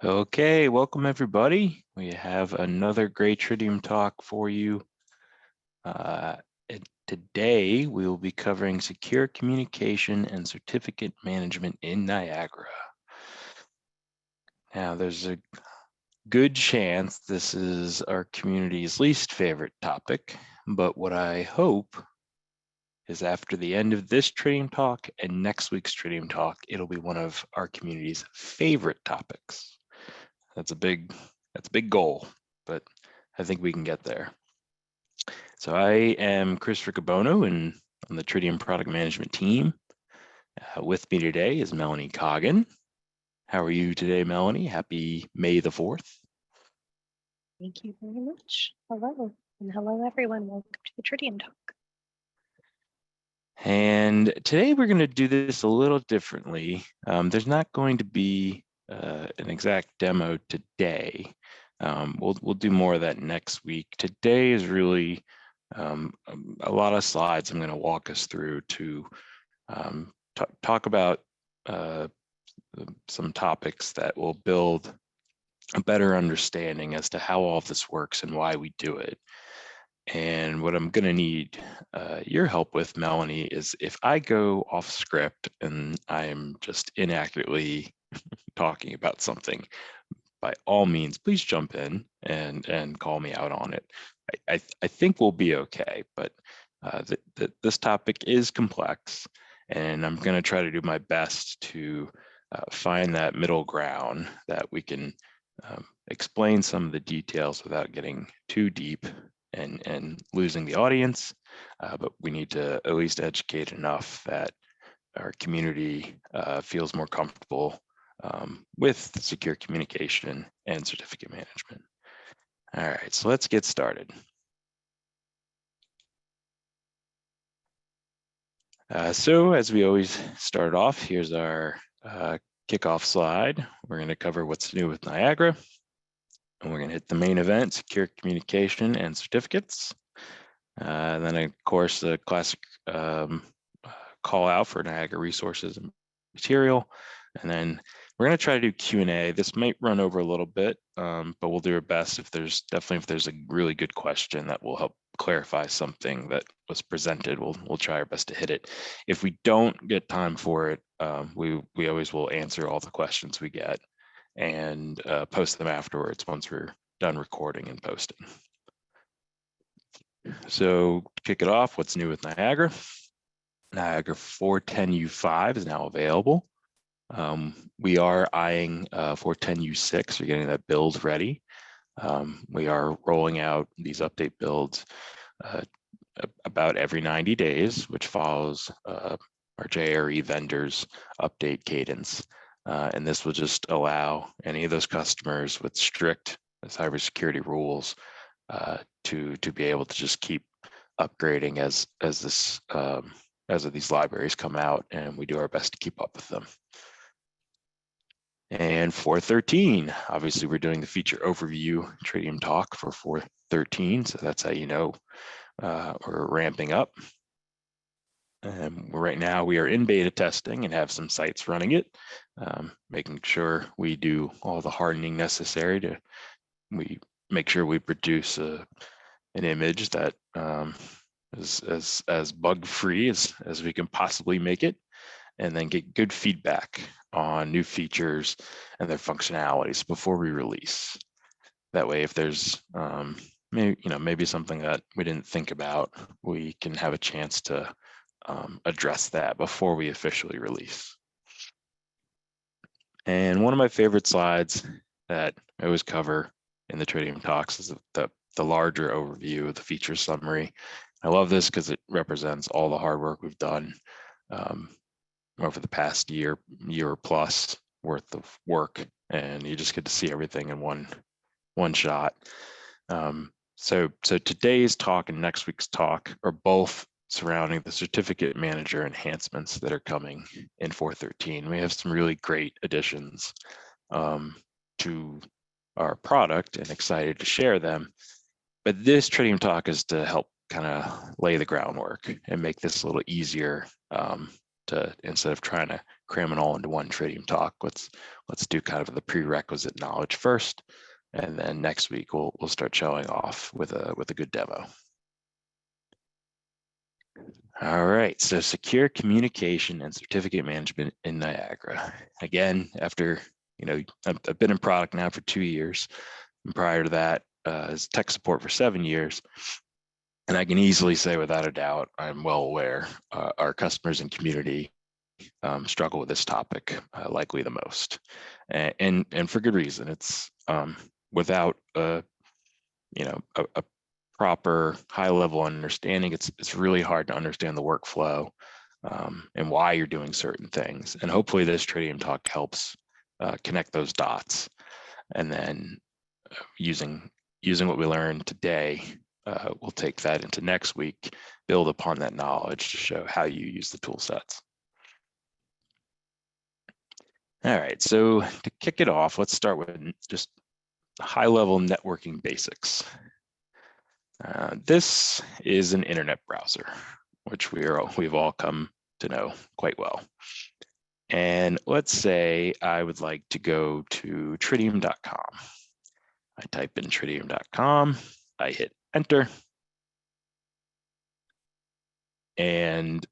Okay, welcome everybody. We have another great Tridium talk for you. Today, we will be covering secure communication and certificate management in Niagara. Now, there's a good chance this is our community's least favorite topic, but what I hope is after the end of this Tridium talk and next week's Tridium talk, it'll be one of our community's favorite topics. That's a big goal, but I think we can get there. So I am Chris Riccobono and on the Tridium product management team. With me today is Melanie Coggin. How are you today, Melanie? Happy May the 4th. Thank you very much. Hello, and hello everyone. Welcome to the Tridium Talk. And today we're going to do this a little differently. There's not going to be an exact demo today. We'll do more of that next week. Today is really a lot of slides I'm going to walk us through to talk about some topics that will build a better understanding as to how all of this works and why we do it. And what I'm going to need your help with, Melanie, is if I go off script and I am just inaccurately talking about something, by all means, please jump in and call me out on it. I think we'll be okay, but this topic is complex, and I'm going to try to do my best to find that middle ground that we can explain some of the details without getting too deep and losing the audience, but we need to at least educate enough that our community feels more comfortable with secure communication and certificate management. All right, so let's get started. So as we always start off, here's our kickoff slide. We're going to cover what's new with Niagara, and we're going to hit the main event, secure communication and certificates. Then, of course, the classic call out for Niagara resources and material. And then we're going to try to do Q&A. This might run over a little bit, but we'll do our best if there's a really good question that will help clarify something that was presented. We'll try our best to hit it. If we don't get time for it, we always will answer all the questions we get and post them afterwards once we're done recording and posting. So to kick it off, what's new with Niagara? Niagara 410U5 is now available. We are eyeing 410U6. We're getting that build ready. We are rolling out these update builds about every 90 days, which follows our JRE vendors update cadence. And this will just allow any of those customers with strict cybersecurity rules to be able to just keep upgrading as these libraries come out, and we do our best to keep up with them. And 413, obviously we're doing the feature overview Tridium talk for 413, so that's how you know we're ramping up. Right now we are in beta testing and have some sites running it, making sure we do all the hardening necessary to make sure we produce an image that is as bug-free as we can possibly make it, and then get good feedback on new features and their functionalities before we release. That way, if there's maybe something that we didn't think about, we can have a chance to address that before we officially release. And one of my favorite slides that I always cover in the Tridium talks is the larger overview of the feature summary. I love this because it represents all the hard work we've done over the past year plus worth of work, and you just get to see everything in one shot. So today's talk and next week's talk are both surrounding the certificate manager enhancements that are coming in 413. We have some really great additions to our product and excited to share them. But this Tridium talk is to help kind of lay the groundwork and make this a little easier to, instead of trying to cram it all into one Tridium talk. Let's do kind of the prerequisite knowledge first, and then next week we'll start showing off with a good demo. All right, so secure communication and certificate management in Niagara. Again, after, I've been in product now for 2 years, and prior to that, as tech support for 7 years. And I can easily say without a doubt, I'm well aware our customers and community struggle with this topic, likely the most, and for good reason. It's without a proper high-level understanding, it's really hard to understand the workflow and why you're doing certain things. And hopefully this Tridium talk helps connect those dots. And then using what we learned today, we'll take that into next week, build upon that knowledge to show how you use the tool sets. All right, so to kick it off, let's start with just high-level networking basics. This is an internet browser, which we've all come to know quite well. And let's say I would like to go to Tridium.com. I type in Tridium.com, I hit enter. And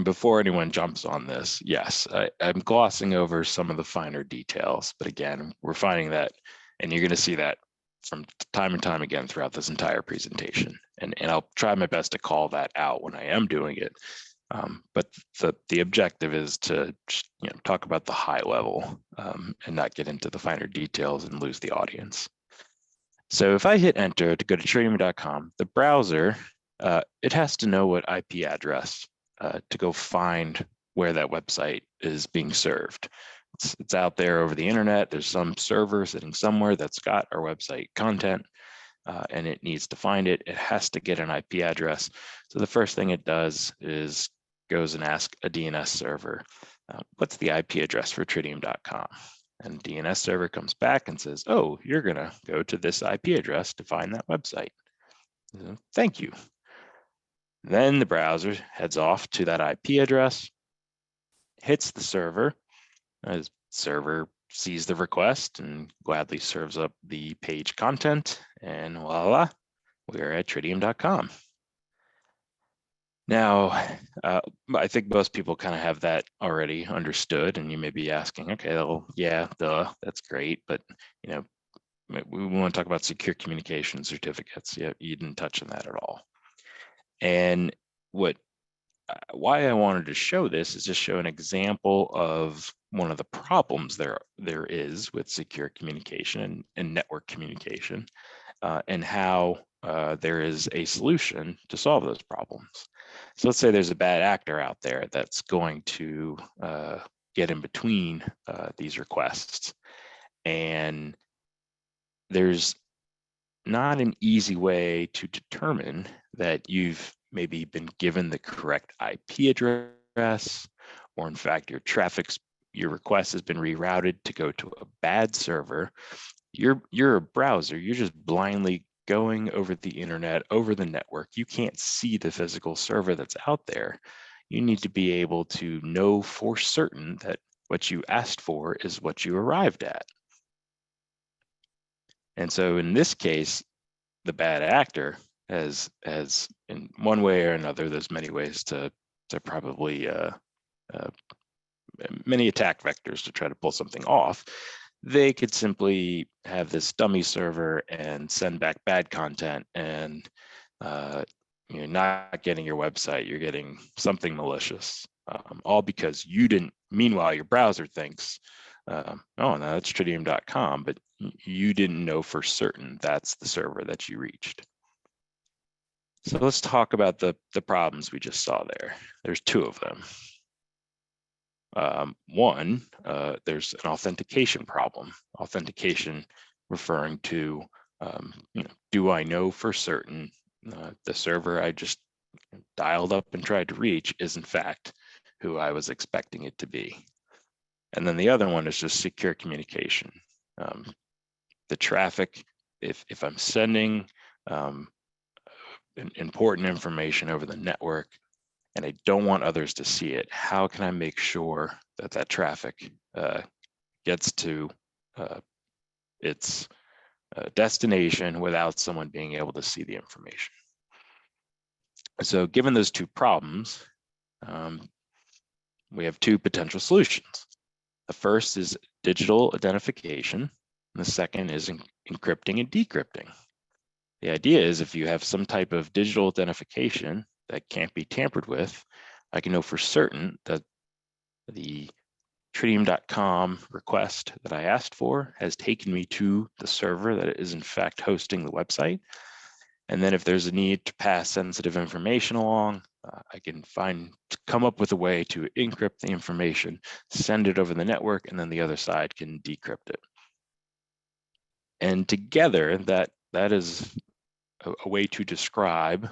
before anyone jumps on this, yes, I'm glossing over some of the finer details, but again, we're finding that, and you're going to see that from time and time again throughout this entire presentation. And I'll try my best to call that out when I am doing it. But the objective is to talk about the high level and not get into the finer details and lose the audience. So if I hit enter to go to Tridium.com, the browser, it has to know what IP address to go find where that website is being served. It's out there over the internet. There's some server sitting somewhere that's got our website content, and it needs to find it. It has to get an IP address. So the first thing it does is goes and asks a DNS server, what's the IP address for Tridium.com? And DNS server comes back and says, oh, you're going to go to this IP address to find that website. So, thank you. Then the browser heads off to that IP address, hits the server. The server sees the request and gladly serves up the page content, and voila, we're at Tridium.com. Now, I think most people kind of have that already understood, and you may be asking, okay, well, yeah, duh, that's great, but we want to talk about secure communication certificates. Yeah, you didn't touch on that at all. And why I wanted to show this is just show an example of one of the problems there is with secure communication and network communication, and how there is a solution to solve those problems. So let's say there's a bad actor out there that's going to get in between these requests, and there's not an easy way to determine that you've maybe been given the correct IP address, or in fact your request has been rerouted to go to a bad server. You're a browser, you're just blindly going over the internet, over the network. You can't see the physical server that's out there. You need to be able to know for certain that what you asked for is what you arrived at. And so in this case, the bad actor has in one way or another, there's many ways to probably many attack vectors to try to pull something off. They could simply have this dummy server and send back bad content, and you're not getting your website, you're getting something malicious, all because you didn't. Meanwhile, your browser thinks, oh, no, that's Tridium.com, but you didn't know for certain that's the server that you reached. So let's talk about the problems we just saw there. There's two of them. One, there's an authentication problem. Authentication referring to, do I know for certain the server I just dialed up and tried to reach is in fact who I was expecting it to be? And then the other one is just secure communication. The traffic, if I'm sending important information over the network, and I don't want others to see it. How can I make sure that that traffic gets to its destination without someone being able to see the information? So given those two problems, we have two potential solutions. The first is digital identification, and the second is encrypting and decrypting. The idea is if you have some type of digital identification that can't be tampered with, I can know for certain that the Tridium.com request that I asked for has taken me to the server that is in fact hosting the website. And then if there's a need to pass sensitive information along, I can come up with a way to encrypt the information, send it over the network, and then the other side can decrypt it. And together, that is a way to describe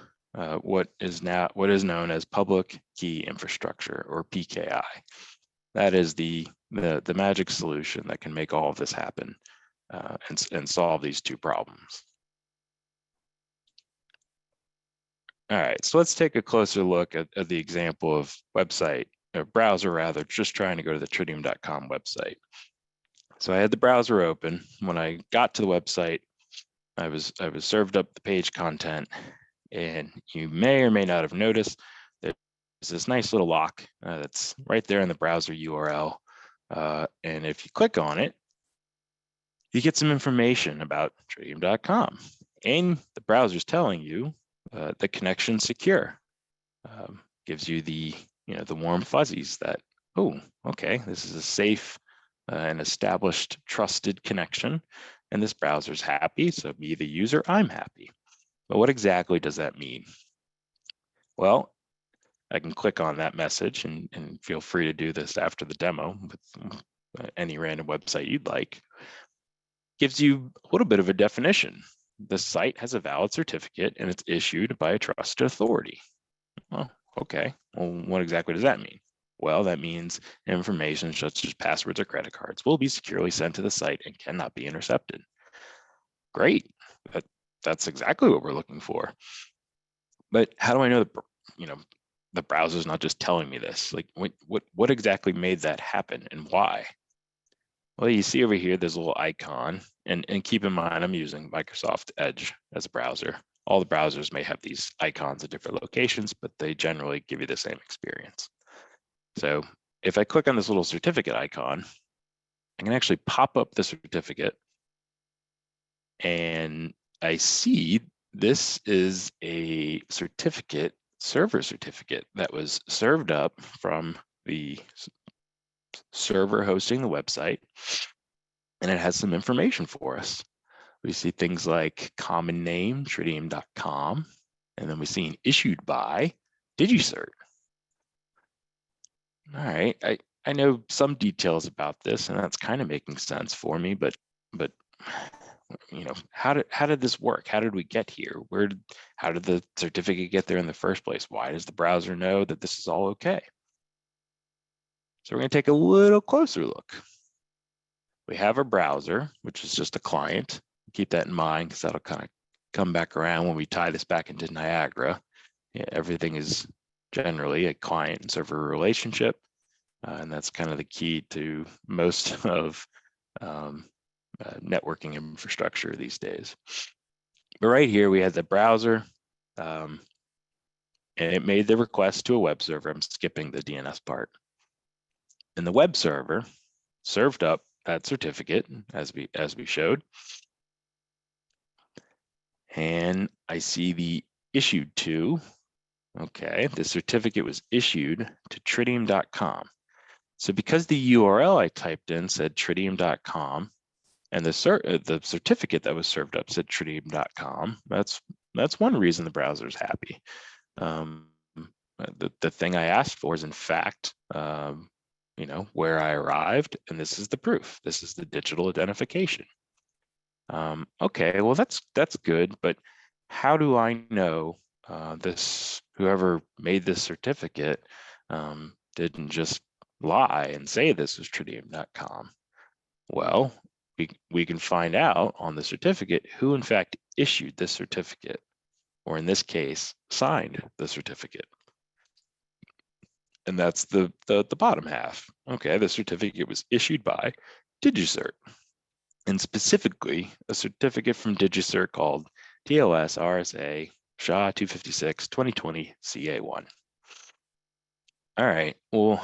what is known as public key infrastructure, or PKI. That is the magic solution that can make all of this happen and solve these two problems. All right, so let's take a closer look at the example of website, or browser rather, just trying to go to the Tridium.com website. So I had the browser open. When I got to the website, I was served up the page content, and you may or may not have noticed there's this nice little lock that's right there in the browser URL. And if you click on it, you get some information about Tridium.com, and the browser's telling you the connection's secure. Gives you the warm fuzzies that, oh, okay, this is a safe and established trusted connection, and this browser's happy, so me, the user, I'm happy. But what exactly does that mean? Well, I can click on that message, and feel free to do this after the demo with any random website you'd like. Gives you a little bit of a definition. The site has a valid certificate and it's issued by a trusted authority. Well, okay, well, what exactly does that mean? Well, that means information such as passwords or credit cards will be securely sent to the site and cannot be intercepted. Great, that's exactly what we're looking for. But how do I know that, the browser's not just telling me this? Like, what exactly made that happen and why? Well, you see over here, there's a little icon, and keep in mind, I'm using Microsoft Edge as a browser. All the browsers may have these icons at different locations, but they generally give you the same experience. So if I click on this little certificate icon, I can actually pop up the certificate, and I see this is a server certificate that was served up from the server hosting the website, and it has some information for us. We see things like common name, Tridium.com, and then we see an issued by DigiCert. All right, I know some details about this, and that's kind of making sense for me, but how did this work? How did we get here? How did the certificate get there in the first place? Why does the browser know that this is all okay? So we're going to take a little closer look. We have a browser, which is just a client. Keep that in mind, because that'll kind of come back around when we tie this back into Niagara. Yeah, everything is generally a client and server relationship, and that's kind of the key to most of networking infrastructure these days. But right here, we had the browser, and it made the request to a web server. I'm skipping the DNS part. And the web server served up that certificate as we showed. And I see the issued to. Okay, the certificate was issued to Tridium.com. So because the URL I typed in said Tridium.com, and the certificate that was served up said Tridium.com, that's one reason the browser is happy. The thing I asked for is in fact, where I arrived, and this is the proof. This is the digital identification. Okay, well that's good, but how do I know whoever made this certificate didn't just lie and say this was Tridium.com? Well, we can find out on the certificate who in fact issued this certificate, or in this case, signed the certificate. And that's the bottom half. Okay, the certificate was issued by DigiCert, and specifically a certificate from DigiCert called TLS RSA SHA 256 2020 CA1. All right, well,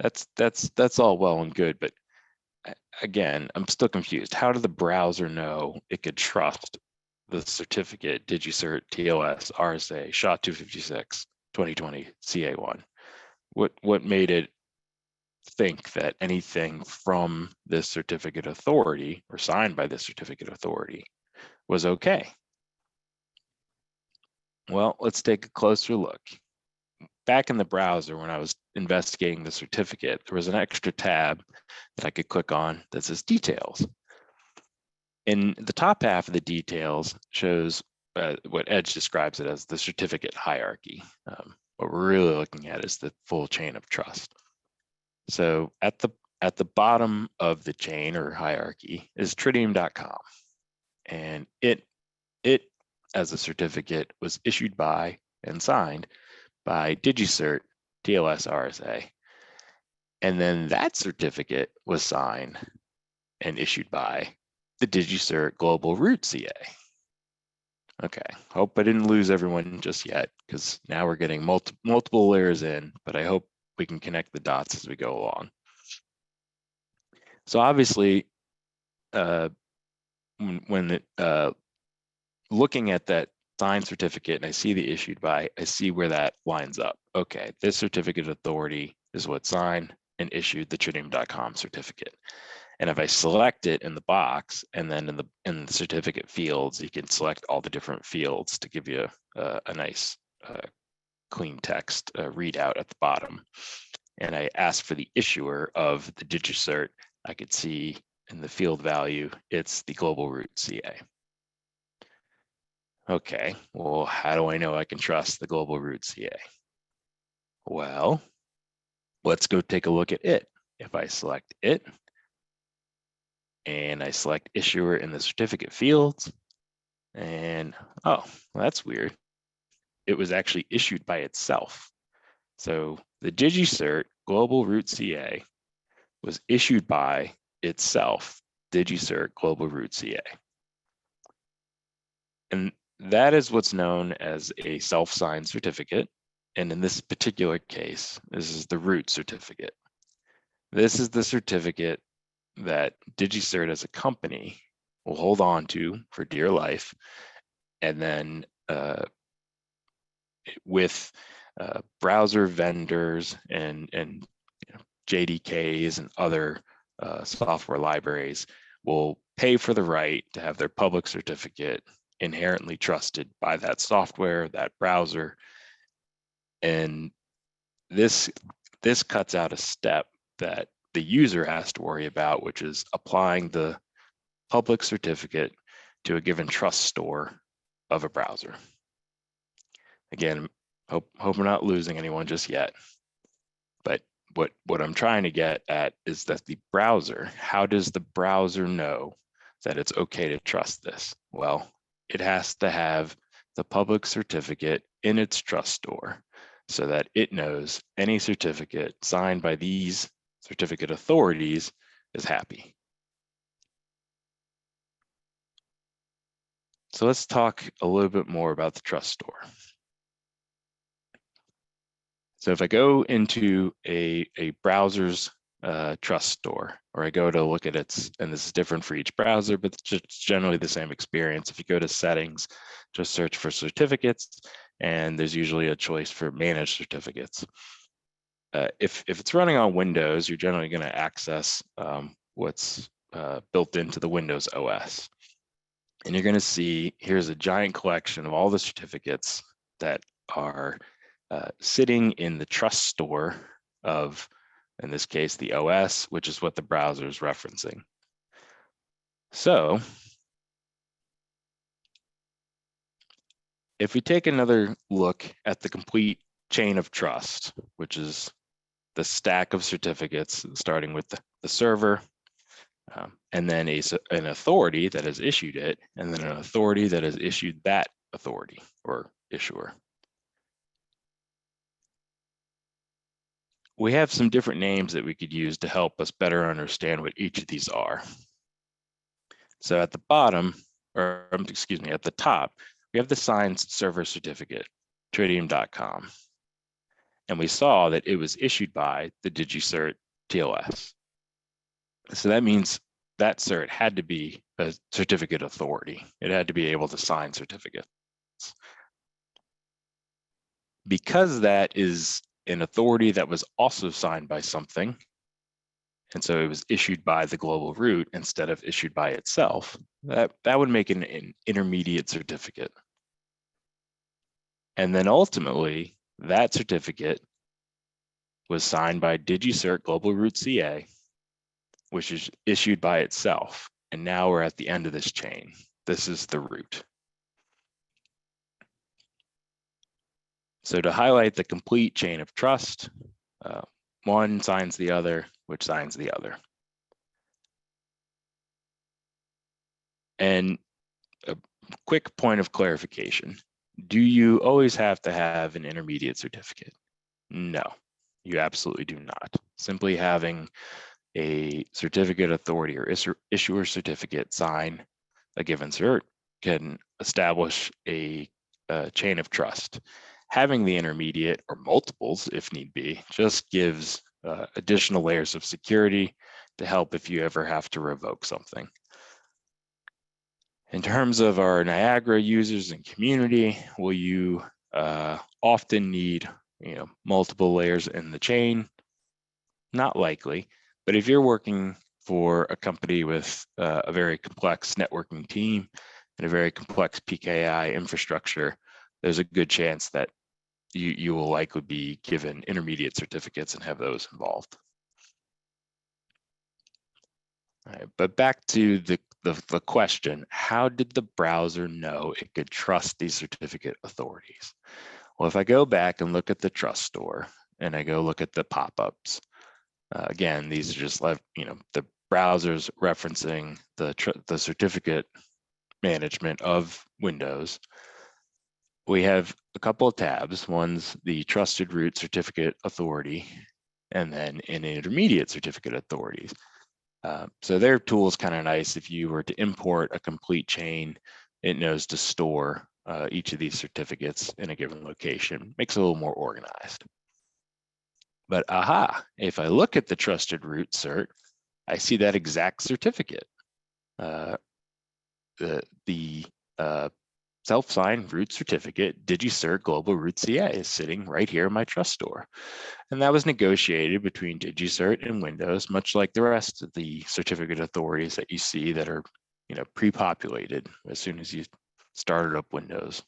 that's all well and good, but again, I'm still confused. How did the browser know it could trust the certificate DigiCert TLS RSA SHA 256 2020 CA1? What made it think that anything from this certificate authority or signed by this certificate authority was okay? Well, let's take a closer look. Back in the browser, when I was investigating the certificate, there was an extra tab that I could click on that says details. In the top half of the details shows what Edge describes it as the certificate hierarchy. What we're really looking at is the full chain of trust. So at the bottom of the chain or hierarchy is Tridium.com, and it as a certificate was issued by and signed by DigiCert TLS RSA, and then that certificate was signed and issued by the DigiCert Global Root CA. Okay, hope I didn't lose everyone just yet, because now we're getting multiple layers in, but I hope we can connect the dots as we go along. So obviously, looking at that signed certificate and I see the issued by, I see where that lines up. Okay, this certificate authority is what signed and issued the Tridium.com certificate. And if I select it in the box, and then in the certificate fields, you can select all the different fields to give you a nice clean text readout at the bottom. And I ask for the issuer of the DigiCert, I could see in the field value, it's the Global Root CA. Okay, well, how do I know I can trust the Global Root CA? Well, let's go take a look at it. If I select it, and I select issuer in the certificate fields, and oh, well, that's weird. It was actually issued by itself. So the DigiCert Global Root CA was issued by itself, DigiCert Global Root CA. And that is what's known as a self-signed certificate. And in this particular case, this is the root certificate. This is the certificate that DigiCert as a company will hold on to for dear life. And then with browser vendors and JDKs and other software libraries will pay for the right to have their public certificate inherently trusted by that software, that browser. And this cuts out a step that the user has to worry about, which is applying the public certificate to a given trust store of a browser. Again, hope we're not losing anyone just yet. But what I'm trying to get at is that the browser, how does the browser know that it's okay to trust this? Well, it has to have the public certificate in its trust store so that it knows any certificate signed by these certificate authorities is happy. So let's talk a little bit more about the trust store. So if I go into a browser's trust store, or I go to look at its, and this is different for each browser, but it's just generally the same experience. If you go to settings, just search for certificates, and there's usually a choice for manage certificates. If it's running on Windows, you're generally going to access what's built into the Windows OS. And you're going to see here's a giant collection of all the certificates that are sitting in the trust store of, in this case, the OS, which is what the browser is referencing. So if we take another look at the complete chain of trust, which is the stack of certificates, starting with the server, and then an authority that has issued it, and then an authority that has issued that authority or issuer. we have some different names that we could use to help us better understand what each of these are. So at the bottom, or excuse me, at the top, we have the signed server certificate, Tridium.com. And we saw that it was issued by the DigiCert TLS. So that means that cert had to be a certificate authority. It had to be able to sign certificates. Because that is an authority that was also signed by something, and so it was issued by the global root instead of issued by itself, that would make an intermediate certificate. And then ultimately, that certificate was signed by DigiCert Global Root CA, which is issued by itself. And now we're at the end of this chain. This is the root. So to highlight the complete chain of trust, one signs the other, which signs the other. And a quick point of clarification. Do you always have to have an intermediate certificate? No, you absolutely do not. Simply having a certificate authority or issuer certificate sign a given cert can establish a chain of trust. Having the intermediate or multiples, if need be, just gives additional layers of security to help if you ever have to revoke something. In terms of our Niagara users and community, will you often need multiple layers in the chain? Not likely, but if you're working for a company with a very complex networking team and a very complex PKI infrastructure, there's a good chance that you will likely be given intermediate certificates and have those involved. All right, but back to the question, how did the browser know it could trust these certificate authorities? Well, if I go back and look at the trust store and I go look at the pop-ups, again, these are just the browsers referencing the certificate management of Windows. We have a couple of tabs. One's the trusted root certificate authority, and then an intermediate certificate authorities. So their tool is kind of nice. If you were to import a complete chain, it knows to store each of these certificates in a given location. Makes it a little more organized. But aha, if I look at the trusted root cert, I see that exact certificate. The self-signed root certificate, DigiCert Global Root CA, is sitting right here in my trust store. And that was negotiated between DigiCert and Windows, much like the rest of the certificate authorities that you see that are pre-populated as soon as you started up Windows.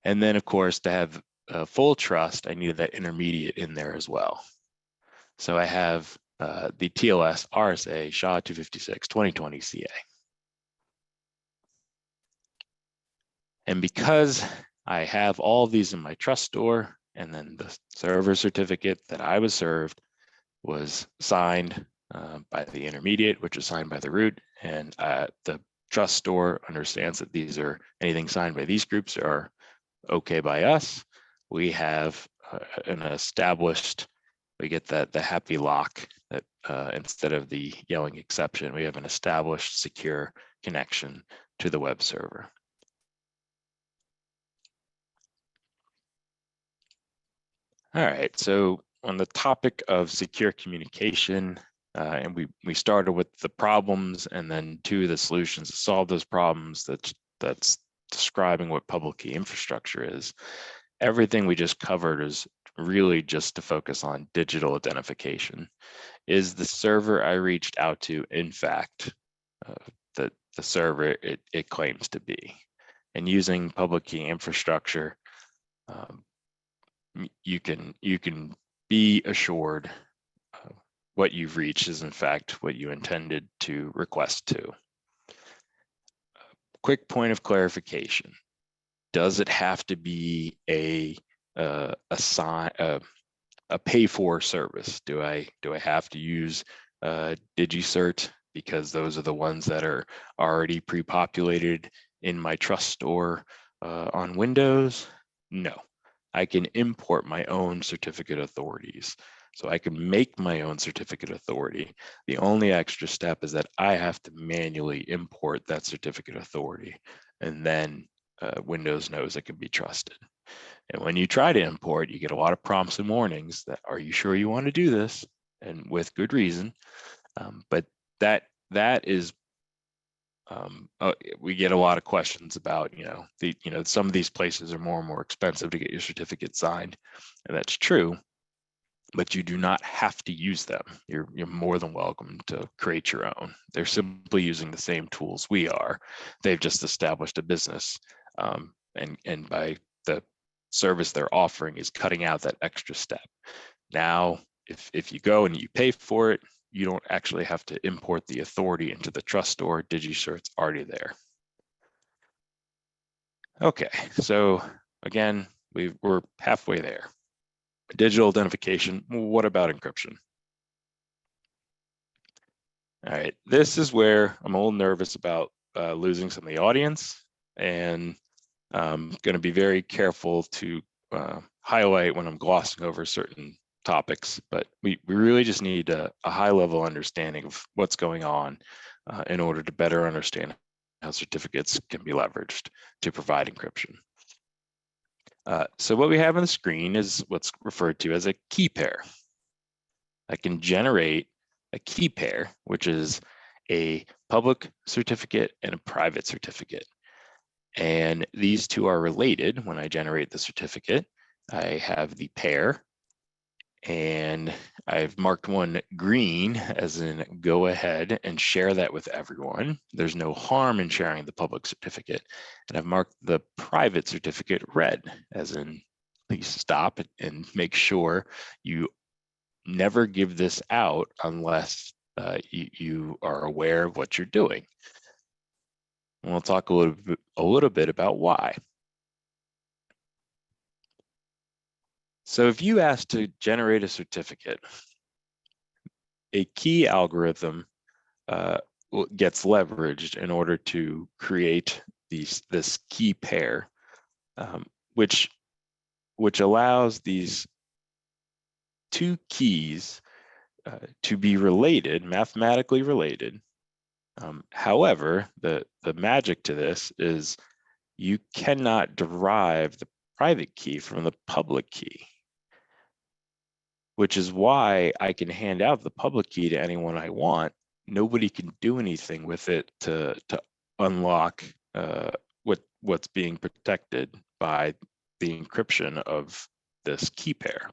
And then, of course, to have full trust, I needed that intermediate in there as well. So I have the TLS RSA SHA 256 2020 CA. And because I have all of these in my trust store, and then the server certificate that I was served was signed by the intermediate, which is signed by the root, and the trust store understands that these are anything signed by these groups are okay by us. We have an established, we get the happy lock that instead of the yelling exception, we have an established secure connection to the web server. All right, so on the topic of secure communication, and we started with the problems and then two of the solutions to solve those problems. That's describing what public key infrastructure is. Everything we just covered is really just to focus on digital identification. Is the server I reached out to, in fact, the server it claims to be? And using public key infrastructure, you can be assured what you've reached is in fact what you intended to request to. Quick point of clarification: does it have to be a pay for service? Do I have to use DigiCert because those are the ones that are already pre-populated in my trust store on Windows? No. I can import my own certificate authorities. So I can make my own certificate authority. The only extra step is that I have to manually import that certificate authority. And then Windows knows it can be trusted. And when you try to import, you get a lot of prompts and warnings that, are you sure you want to do this? And with good reason. But that is, we get a lot of questions about, some of these places are more and more expensive to get your certificate signed. And that's true, but you do not have to use them. You're more than welcome to create your own. They're simply using the same tools we are. They've just established a business. And by the service they're offering is cutting out that extra step. Now, if you go and you pay for it, you don't actually have to import the authority into the trust store. DigiCert's already there. Okay, so again, we're halfway there. Digital identification, what about encryption? All right, this is where I'm a little nervous about losing some of the audience, and I'm going to be very careful to highlight when I'm glossing over certain topics, but we really just need a high level understanding of what's going on in order to better understand how certificates can be leveraged to provide encryption. So what we have on the screen is what's referred to as a key pair. I can generate a key pair, which is a public certificate and a private certificate. And these two are related. When I generate the certificate, I have the pair, and I've marked one green as in go ahead and share that with everyone. There's no harm in sharing the public certificate. And I've marked the private certificate red as in please stop and make sure you never give this out unless you are aware of what you're doing. And we'll talk a little bit about why. So if you ask to generate a certificate, a key algorithm gets leveraged in order to create this key pair, which allows these two keys to be related, mathematically related. However, the magic to this is you cannot derive the private key from the public key, which is why I can hand out the public key to anyone I want. Nobody can do anything with it to unlock what's being protected by the encryption of this key pair.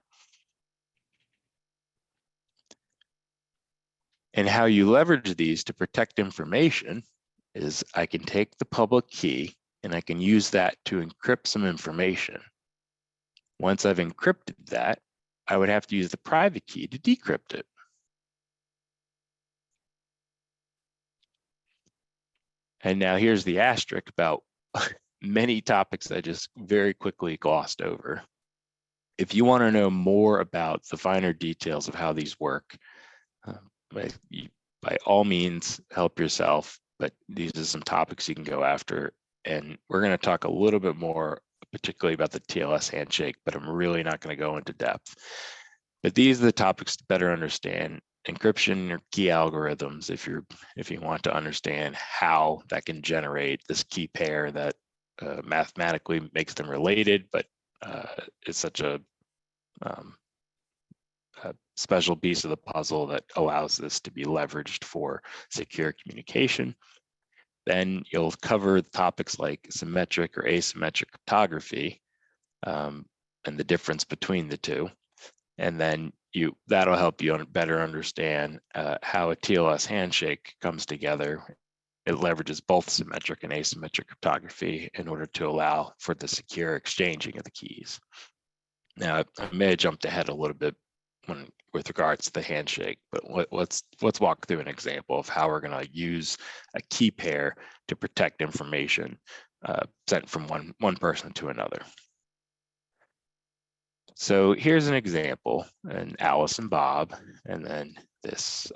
And how you leverage these to protect information is I can take the public key and I can use that to encrypt some information. Once I've encrypted that, I would have to use the private key to decrypt it. And now here's the asterisk about many topics I just very quickly glossed over. If you want to know more about the finer details of how these work, by all means, help yourself, but these are some topics you can go after. And we're going to talk a little bit more, particularly about the TLS handshake, but I'm really not going to go into depth. But these are the topics to better understand encryption or key algorithms if you want to understand how that can generate this key pair that mathematically makes them related, but it's such a special piece of the puzzle that allows this to be leveraged for secure communication. Then you'll cover topics like symmetric or asymmetric cryptography and the difference between the two. And then that'll help you better understand how a TLS handshake comes together. It leverages both symmetric and asymmetric cryptography in order to allow for the secure exchanging of the keys. Now, I may have jumped ahead a little bit with regards to the handshake, but let's walk through an example of how we're going to use a key pair to protect information sent from one person to another. So here's an example, and Alice and Bob, and then this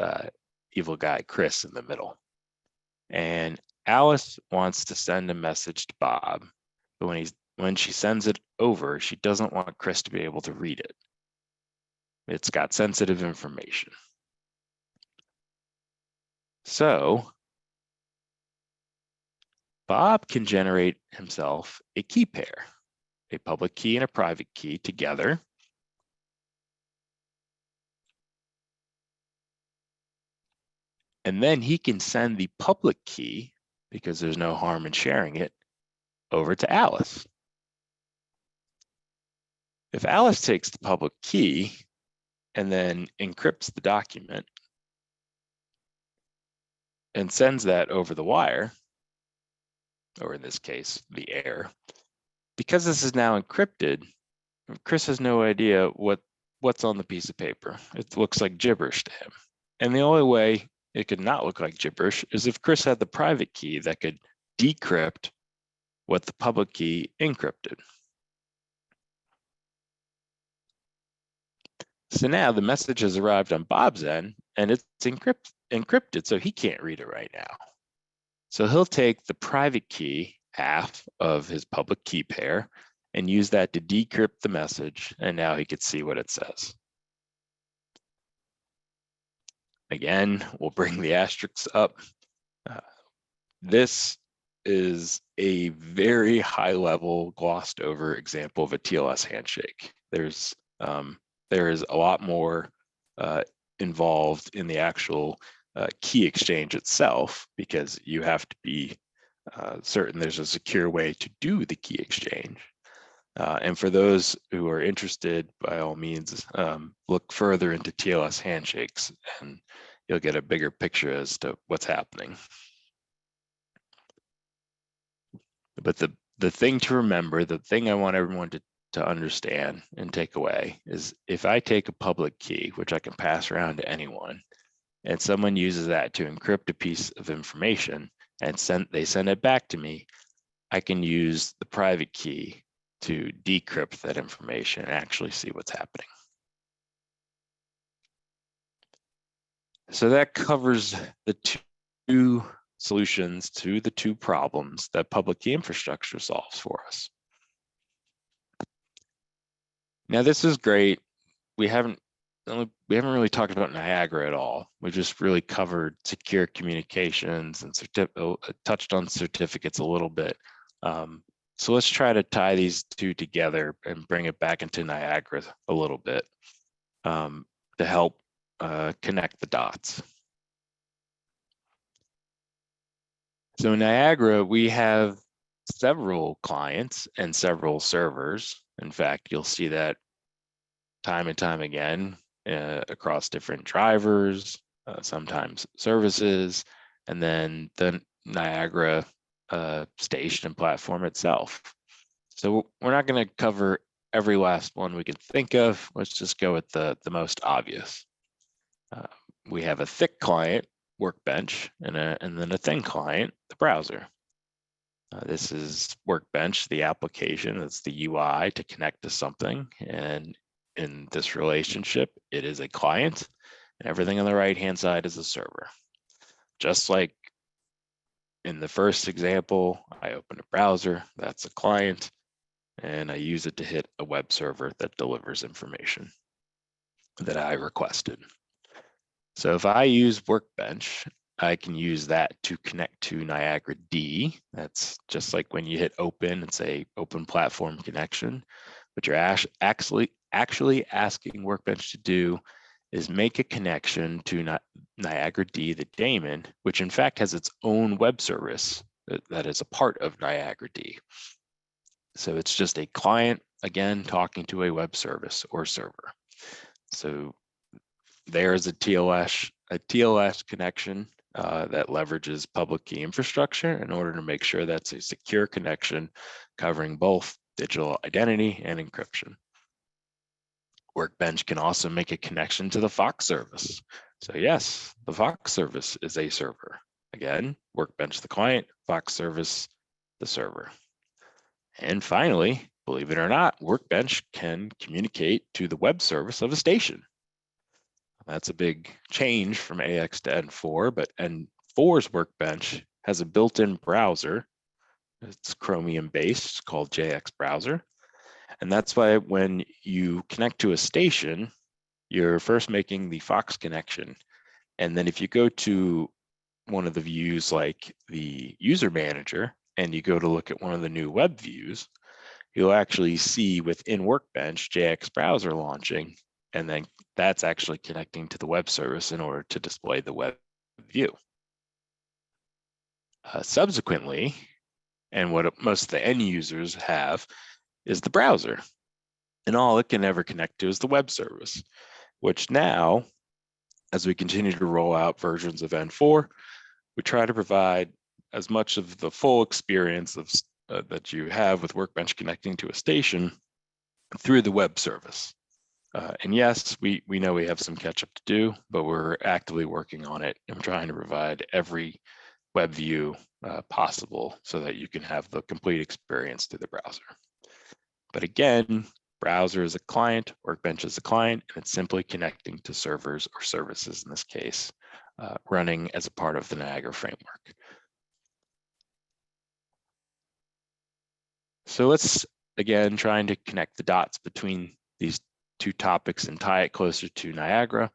evil guy, Chris, in the middle. And Alice wants to send a message to Bob, but when she sends it over, she doesn't want Chris to be able to read it. It's got sensitive information. So Bob can generate himself a key pair, a public key and a private key together. And then he can send the public key, because there's no harm in sharing it, over to Alice. If Alice takes the public key and then encrypts the document and sends that over the wire, or in this case, the air, because this is now encrypted, Chris has no idea what's on the piece of paper. It looks like gibberish to him. And the only way it could not look like gibberish is if Chris had the private key that could decrypt what the public key encrypted. So now the message has arrived on Bob's end and it's encrypted, so he can't read it right now. So he'll take the private key, half of his public key pair, and use that to decrypt the message, and now he could see what it says. Again, we'll bring the asterisks up. This is a very high level, glossed over example of a TLS handshake. There is a lot more involved in the actual key exchange itself, because you have to be certain there's a secure way to do the key exchange. And for those who are interested, by all means, look further into TLS handshakes and you'll get a bigger picture as to what's happening. But the thing to remember, the thing I want everyone to understand and take away is, if I take a public key, which I can pass around to anyone, and someone uses that to encrypt a piece of information and they send it back to me, I can use the private key to decrypt that information and actually see what's happening. So that covers the two solutions to the two problems that public key infrastructure solves for us. Now this is great. We haven't really talked about Niagara at all. We just really covered secure communications and touched on certificates a little bit. So let's try to tie these two together and bring it back into Niagara a little bit to help connect the dots. So in Niagara, we have several clients and several servers. In fact, you'll see that time and time again across different drivers, sometimes services, and then the Niagara station and platform itself. So we're not going to cover every last one we can think of. Let's just go with the most obvious. We have a thick client, Workbench, and then a thin client, the browser. This is Workbench, the application. That's the UI to connect to something. And in this relationship, it is a client, and everything on the right-hand side is a server. Just like in the first example, I open a browser, that's a client, and I use it to hit a web server that delivers information that I requested. So if I use Workbench, I can use that to connect to Niagara D. That's just like when you hit open and say open platform connection. What you're actually asking Workbench to do is make a connection to Niagara D, the daemon, which in fact has its own web service that is a part of Niagara D. So it's just a client, again, talking to a web service or server. So there's a TLS connection that leverages public key infrastructure in order to make sure that's a secure connection covering both digital identity and encryption. Workbench can also make a connection to the Fox service. So yes, the Fox service is a server. Again, Workbench the client, Fox service the server. And finally, believe it or not, Workbench can communicate to the web service of a station. That's a big change from AX to N4, but N4's Workbench has a built-in browser. It's Chromium based, called JX Browser. And that's why when you connect to a station, you're first making the Fox connection. And then if you go to one of the views like the user manager, and you go to look at one of the new web views, you'll actually see within Workbench JX browser launching, and then that's actually connecting to the web service in order to display the web view. Subsequently, and what most of the end users have is the browser, and all it can ever connect to is the web service, which now, as we continue to roll out versions of N4, we try to provide as much of the full experience of that you have with Workbench connecting to a station through the web service. And yes, we know we have some catch up to do, but we're actively working on it and trying to provide every web view possible so that you can have the complete experience through the browser. But again, browser is a client, Workbench is a client, and it's simply connecting to servers or services in this case, running as a part of the Niagara framework. So let's, again, trying to connect the dots between these two topics and tie it closer to Niagara.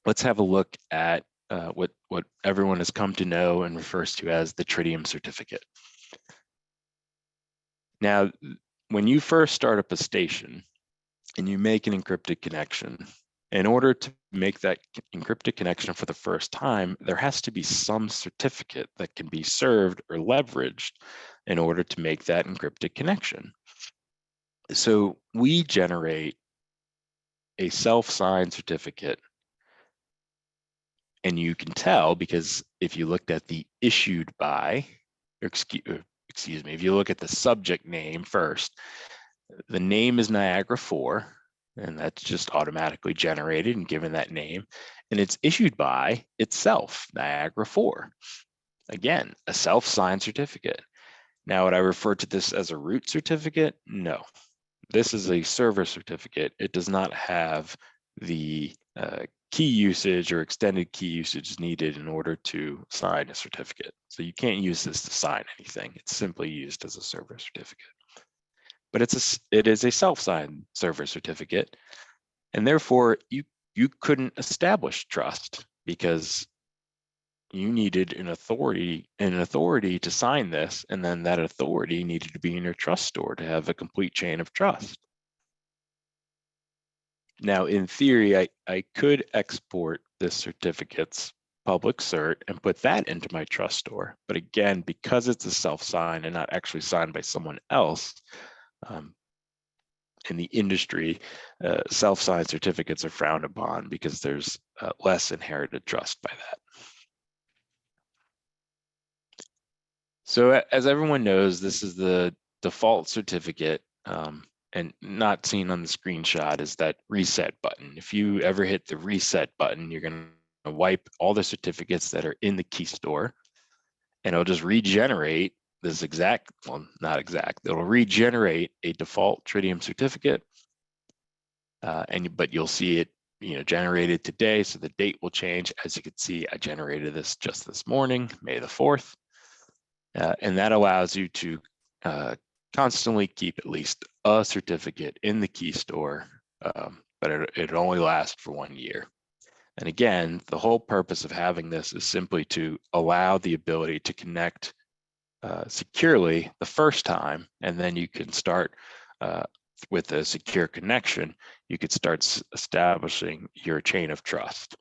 Let's have a look at what everyone has come to know and refers to as the Tridium certificate. Now, when you first start up a station and you make an encrypted connection, in order to make that encrypted connection for the first time, there has to be some certificate that can be served or leveraged in order to make that encrypted connection. So we generate a self-signed certificate, and you can tell because if you looked at the issued by, or excuse me, if you look at the subject name first, the name is Niagara 4, and that's just automatically generated and given that name, and it's issued by itself, Niagara 4. Again, a self-signed certificate. Now, would I refer to this as a root certificate? No. This is a server certificate. It does not have the key usage or extended key usage needed in order to sign a certificate. So you can't use this to sign anything. It's simply used as a server certificate. But it is a self-signed server certificate, and therefore you couldn't establish trust because you needed an authority to sign this, and then that authority needed to be in your trust store to have a complete chain of trust. Now, in theory, I could export this certificate's public cert and put that into my trust store. But again, because it's a self-sign and not actually signed by someone else, in the industry, self-signed certificates are frowned upon because there's less inherited trust by that. So as everyone knows, this is the default certificate, and not seen on the screenshot is that reset button. If you ever hit the reset button, you're going to wipe all the certificates that are in the key store, and it'll just regenerate this exact, well, not exact, it'll regenerate a default Tridium certificate, but you'll see it generated today, so the date will change. As you can see, I generated this just this morning, May the 4th. And that allows you to constantly keep at least a certificate in the key store, but it only lasts for 1 year. And again, the whole purpose of having this is simply to allow the ability to connect securely the first time, and then you can start with a secure connection, you could start establishing your chain of trust.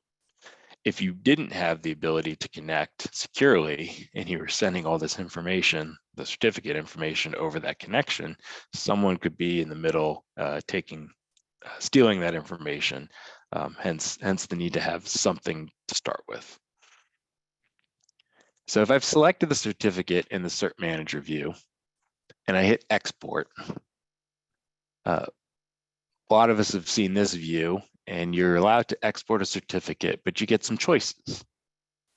If you didn't have the ability to connect securely and you were sending all this information, the certificate information over that connection, someone could be in the middle stealing that information, hence the need to have something to start with. So if I've selected the certificate in the Cert Manager view and I hit export, a lot of us have seen this view, and you're allowed to export a certificate, but you get some choices.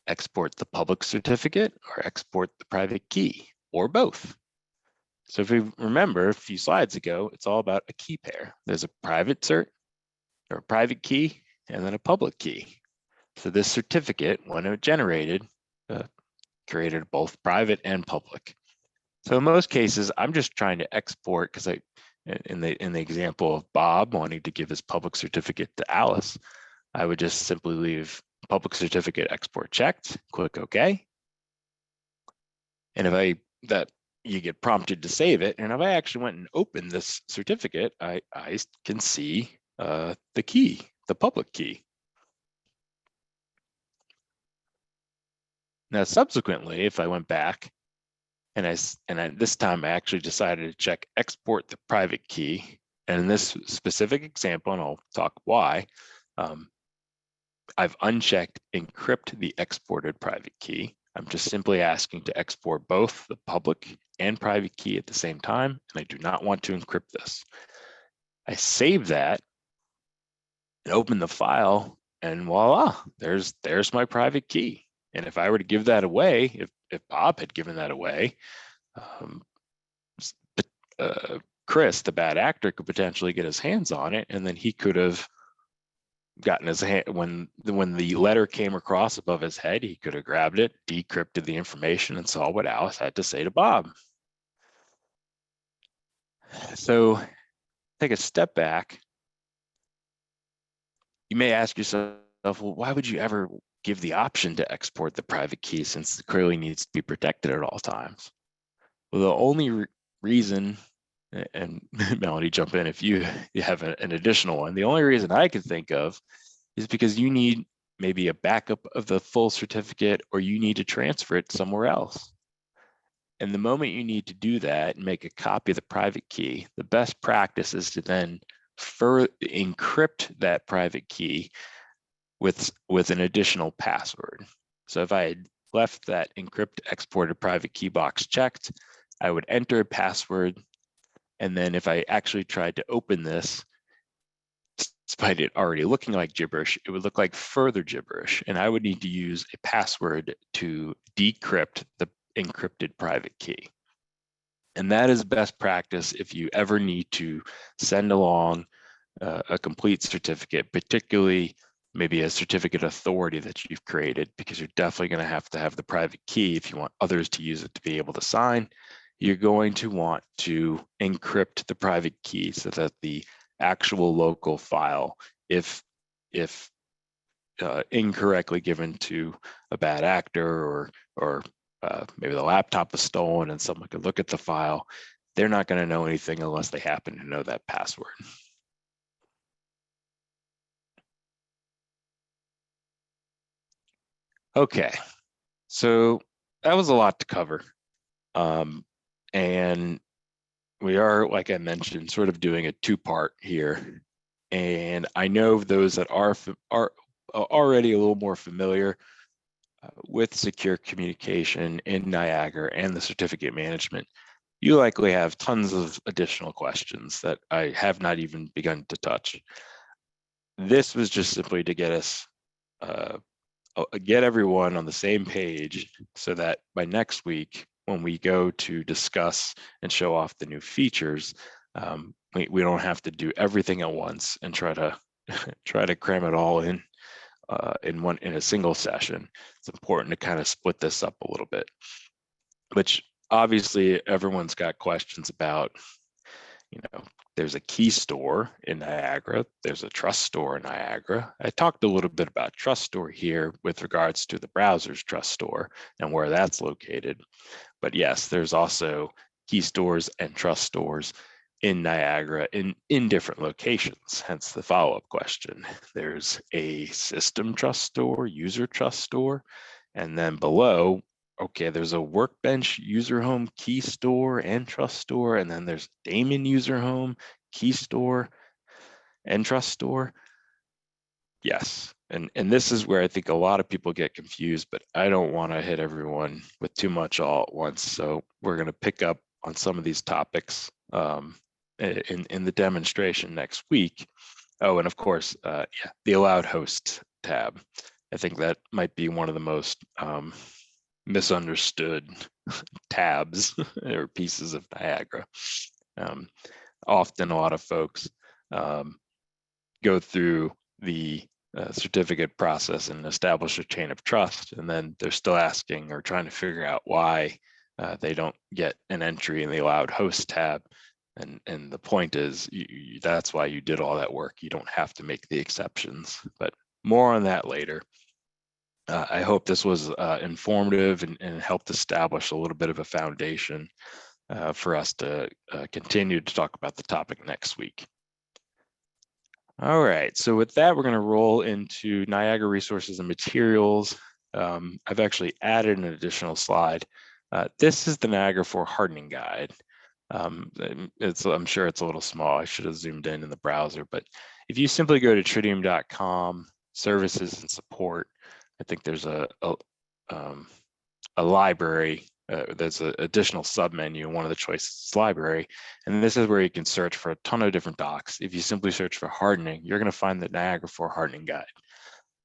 Export the public certificate or export the private key, or both. So if you remember a few slides ago, it's all about a key pair. There's a private cert or a private key, and then a public key. So this certificate, when it generated, created both private and public. So in most cases, I'm just trying to export because in the example of Bob wanting to give his public certificate to Alice, I would just simply leave public certificate export checked, click OK. And if you get prompted to save it, and if I actually went and opened this certificate, I can see the key, the public key. Now, subsequently, if I went back and this time I actually decided to check export the private key, and in this specific example, and I'll talk why, I've unchecked encrypt the exported private key. I'm just simply asking to export both the public and private key at the same time, and I do not want to encrypt this. I save that and open the file, and voila, there's my private key. And if I were to give that away, if Bob had given that away, Chris, the bad actor, could potentially get his hands on it, and then he could have gotten his hand when the letter came across above his head. He could have grabbed it, decrypted the information, and saw what Alice had to say to Bob. So, take a step back. You may ask yourself, well, why would you ever give the option to export the private key since it clearly needs to be protected at all times? Well, the only reason, and Melanie, jump in if you have an additional one, the only reason I can think of is because you need maybe a backup of the full certificate, or you need to transfer it somewhere else. And the moment you need to do that and make a copy of the private key, the best practice is to then further encrypt that private key with an additional password. So if I had left that encrypt exported private key box checked, I would enter a password, and then if I actually tried to open this, despite it already looking like gibberish, it would look like further gibberish, and I would need to use a password to decrypt the encrypted private key. And that is best practice if you ever need to send along a complete certificate, particularly maybe a certificate authority that you've created, because you're definitely going to have the private key if you want others to use it to be able to sign. You're going to want to encrypt the private key so that the actual local file, if incorrectly given to a bad actor, or maybe the laptop was stolen and someone could look at the file, they're not going to know anything unless they happen to know that password. Okay, so that was a lot to cover. And we are, like I mentioned, sort of doing a two-part here. And I know those that are already a little more familiar with secure communication in Niagara and the certificate management, you likely have tons of additional questions that I have not even begun to touch. This was just simply to get us, get everyone on the same page so that by next week, when we go to discuss and show off the new features, we don't have to do everything at once and try to cram it all in a single session. It's important to kind of split this up a little bit, which obviously everyone's got questions about. There's a key store in Niagara. There's a trust store in Niagara. I talked a little bit about trust store here with regards to the browser's trust store and where that's located. But yes, there's also key stores and trust stores in Niagara in different locations, hence the follow-up question. There's a system trust store, user trust store, and then below, okay, there's a Workbench user home key store and trust store, and then there's Damon user home key store and trust store. Yes, and this is where I think a lot of people get confused, but I don't want to hit everyone with too much all at once. So we're going to pick up on some of these topics in the demonstration next week. Oh, and of course, the allowed host tab. I think that might be one of the most misunderstood tabs or pieces of Niagara. Often a lot of folks go through the certificate process and establish a chain of trust, and then they're still asking or trying to figure out why they don't get an entry in the allowed host tab. And the point is, that's why you did all that work. You don't have to make the exceptions, but more on that later. I hope this was informative and helped establish a little bit of a foundation for us to continue to talk about the topic next week. All right, so with that, we're going to roll into Niagara resources and materials. I've actually added an additional slide. This is the Niagara 4 hardening guide. I'm sure it's a little small. I should have zoomed in the browser, but if you simply go to tridium.com, services and support, I think there's a library. There's an additional submenu, and one of the choices is library. And this is where you can search for a ton of different docs. If you simply search for hardening, you're going to find the Niagara 4 hardening guide.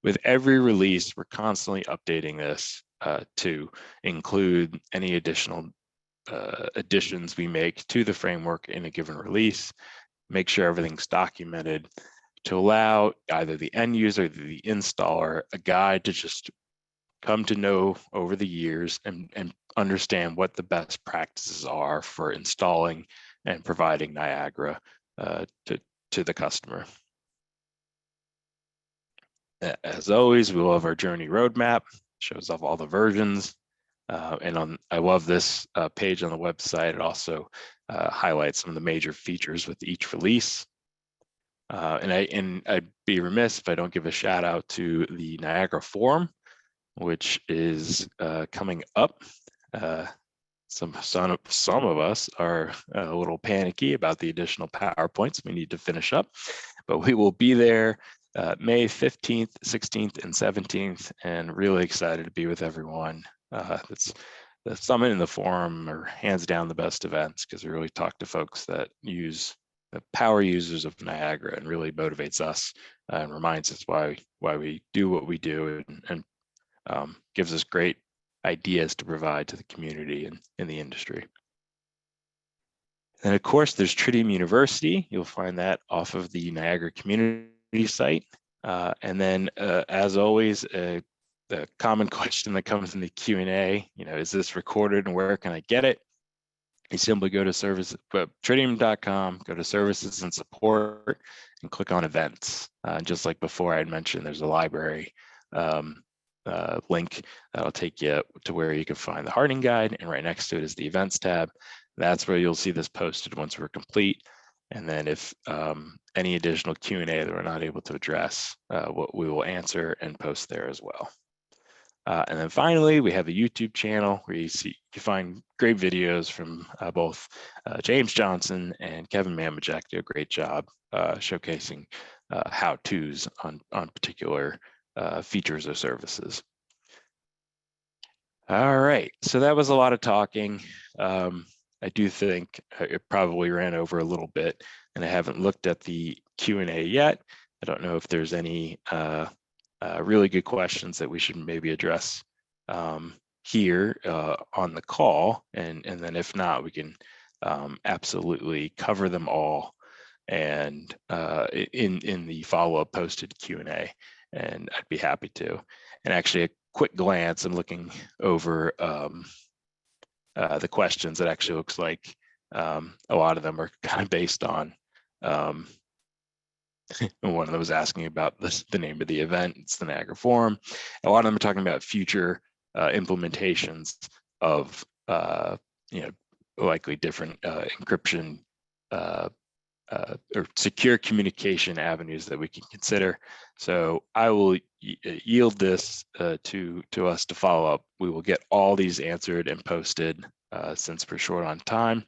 With every release, we're constantly updating this to include any additional additions we make to the framework in a given release, make sure everything's documented to allow either the end user or the installer a guide to just come to know over the years and understand what the best practices are for installing and providing Niagara to the customer. As always, we will have our journey roadmap, shows off all the versions. I love this page on the website. It also highlights some of the major features with each release. And I'd be remiss if I don't give a shout out to the Niagara Forum, which is coming up. Some of us are a little panicky about the additional PowerPoints we need to finish up, but we will be there May 15th, 16th, and 17th, and really excited to be with everyone. It's the summit and the forum are hands down the best events because we really talk to folks that use the power users of Niagara, and really motivates us and reminds us why we do what we do, and gives us great ideas to provide to the community and in the industry. And of course, there's Tridium University. You'll find that off of the Niagara community site. And then, as always, the common question that comes in the Q&A, is this recorded and where can I get it? You simply go to tridium.com, go to services and support, and click on events. Just like before I had mentioned, there's a library link that'll take you to where you can find the hardening guide, and right next to it is the events tab. That's where you'll see this posted once we're complete. And then if any additional Q&A that we're not able to address, what we will answer and post there as well. And then finally, we have a YouTube channel where you find great videos from both James Johnson and Kevin Mamajek. Do a great job showcasing how-tos on particular features or services. All right, so that was a lot of talking. I do think it probably ran over a little bit, and I haven't looked at the Q&A yet. I don't know if there's any really good questions that we should maybe address here on the call, and then if not, we can absolutely cover them all and in the follow-up posted Q&A, and I'd be happy to. And actually, a quick glance, I'm looking over the questions. It actually looks like a lot of them are kind of based on one of them was asking about the name of the event. It's the Niagara Forum. A lot of them are talking about future implementations of likely different encryption or secure communication avenues that we can consider. So I will yield this to us to follow up. We will get all these answered and posted since we're short on time.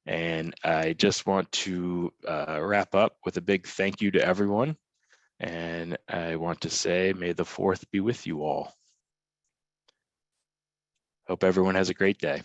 And I just want to wrap up with a big thank you to everyone. And I want to say, may the 4th be with you all. Hope everyone has a great day.